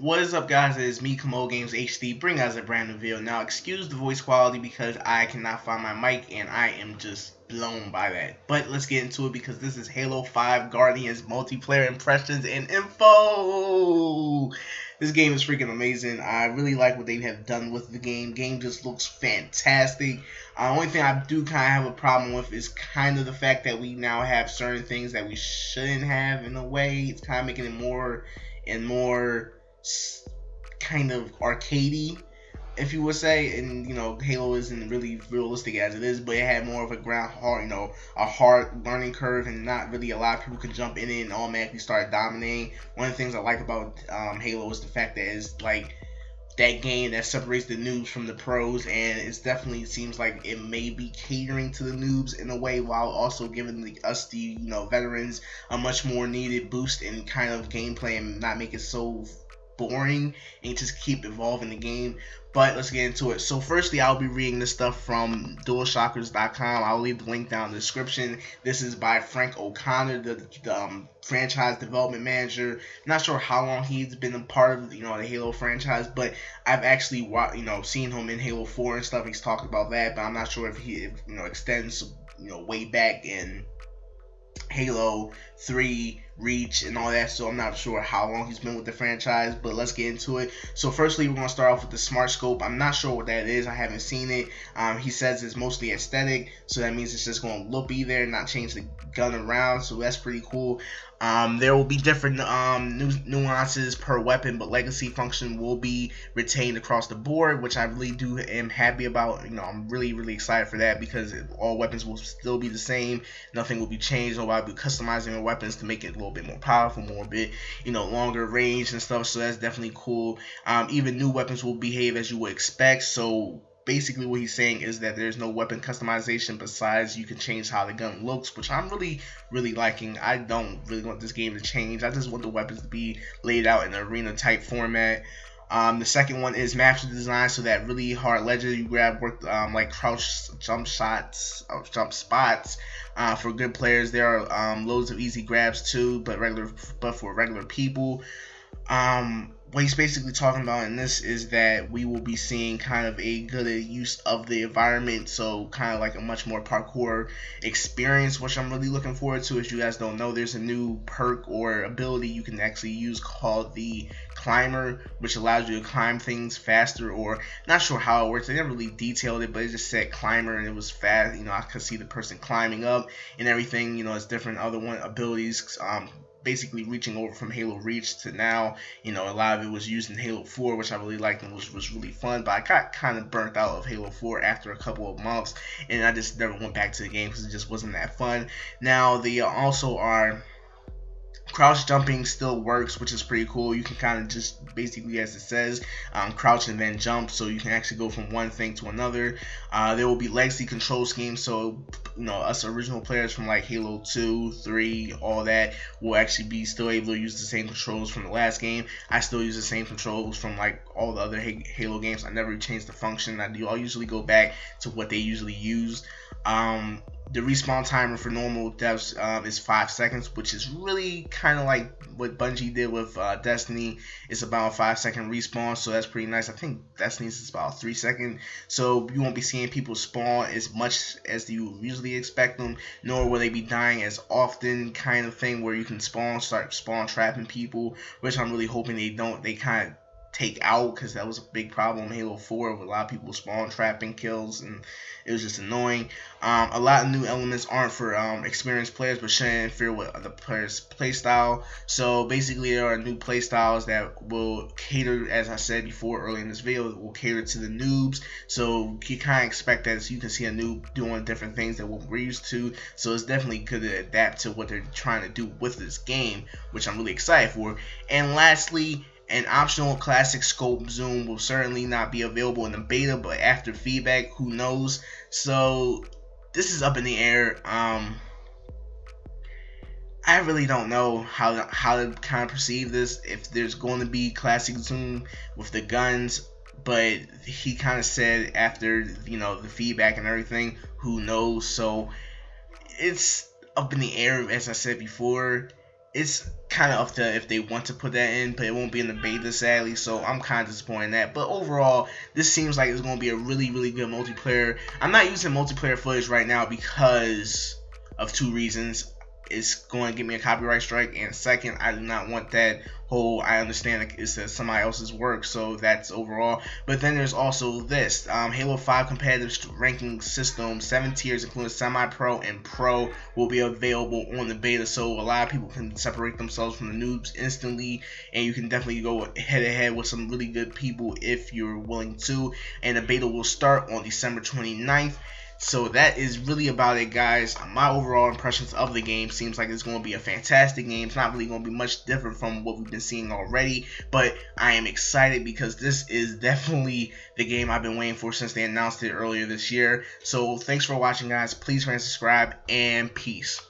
What is up, guys? It is me, Kamo Games HD, bring us a brand new video. Now, excuse the voice quality because I cannot find my mic and I am just blown by that. But let's get into it because this is Halo 5 Guardians multiplayer impressions and info. This game is freaking amazing. I really like what they have done with the game. Game just looks fantastic. The only thing I do kind of have a problem with is kind of the fact that we now have certain things that we shouldn't have in a way. It's kind of making it more and more kind of arcadey, if you would say. And you know, Halo isn't really realistic as it is, but it had more of a hard learning curve, and not really a lot of people could jump in it and automatically start dominating. One of the things I like about Halo is the fact that it's like that game that separates the noobs from the pros, and it definitely seems like it may be catering to the noobs in a way, while also giving us the veterans a much more needed boost in kind of gameplay and not make it so boring and just keep evolving the game. But let's get into it. So firstly, I'll be reading this stuff from DualShockers.com. I'll leave the link down in the description. This is by Frank O'Connor, the franchise development manager. I'm not sure how long he's been a part of the Halo franchise, but I've actually seen him in Halo 4 and stuff. He's talked about that, but I'm not sure if he extends way back in Halo 3, Reach, and all that, so I'm not sure how long he's been with the franchise, but let's get into it. So firstly, we're going to start off with the Smart Scope. I'm not sure what that is. I haven't seen it. He says it's mostly aesthetic, so that means it's just going to be there and not change the gun around, so that's pretty cool. There will be different nuances per weapon, but legacy function will be retained across the board, which I really am happy about. I'm really excited for that, because all weapons will still be the same. Nothing will be changed. Nobody will be customizing the weapons to make it a little bit more powerful, more bit longer range and stuff. So that's definitely cool. Even new weapons will behave as you would expect. So basically what he's saying is that there's no weapon customization besides you can change how the gun looks, which I'm really liking. I don't really want this game to change. I just want the weapons to be laid out in an arena type format. The second one is master design, so that really hard ledger you grab worked like crouch jump spots. For good players, there are loads of easy grabs too, but for regular people. What he's basically talking about in this is that we will be seeing kind of a good use of the environment, so kind of like a much more parkour experience, which I'm really looking forward to. As you guys don't know, there's a new perk or ability you can actually use called the Climber, which allows you to climb things faster, or not sure how it works. They never really detailed it, but it just said Climber and it was fast. I could see the person climbing up and everything. It's different other abilities. Basically reaching over from Halo Reach to now, a lot of it was used in Halo 4, which I really liked and was really fun, but I got kind of burnt out of Halo 4 after a couple of months, and I just never went back to the game because it just wasn't that fun. Now, they also are crouch jumping still works, which is pretty cool. You can kind of just basically, as it says, crouch and then jump, so you can actually go from one thing to another. There will be legacy control schemes, so us original players from like Halo 2, 3, all that will actually be still able to use the same controls from the last game. I still use the same controls from like all the other Halo games. I never changed the function. I'll usually go back to what they usually use. The respawn timer for normal devs is 5 seconds, which is really kind of like what Bungie did with Destiny. It's about a 5-second respawn, so that's pretty nice. I think Destiny's is about 3 seconds, so you won't be seeing people spawn as much as you usually expect them, nor will they be dying as often, kind of thing where you can start spawn trapping people, which I'm really hoping they don't. They kind of take out, because that was a big problem in Halo 4 with a lot of people spawn trapping kills, and it was just annoying. A lot of new elements aren't for experienced players, but shouldn't interfere with the player's playstyle. So basically, there are new playstyles that will cater, as I said before earlier in this video, will cater to the noobs. So you kind of expect that, so you can see a noob doing different things that we're used to. So it's definitely good to adapt to what they're trying to do with this game, which I'm really excited for. And lastly, an optional classic scope zoom will certainly not be available in the beta, but after feedback, who knows? So this is up in the air. I really don't know how to kind of perceive this, if there's going to be classic zoom with the guns, but he kind of said after the feedback and everything, who knows? So it's up in the air, as I said before. it's kind of up to if they want to put that in, but it won't be in the beta, sadly, so I'm kind of disappointed in that. But overall, this seems like it's going to be a really, really good multiplayer. I'm not using multiplayer footage right now because of two reasons. It's going to give me a copyright strike, and second, I do not want that whole, I understand it's somebody else's work, so that's overall. But then there's also this Halo 5 competitive ranking system, 7 tiers including semi-pro and pro, will be available on the beta, so a lot of people can separate themselves from the noobs instantly, and you can definitely go head to head with some really good people if you're willing to. And the beta will start on December 29th. So that is really about it, guys. My overall impressions of the game seems like it's going to be a fantastic game. It's not really going to be much different from what we've been seeing already, but I am excited because this is definitely the game I've been waiting for since they announced it earlier this year. So thanks for watching, guys. Please rate and subscribe, and peace.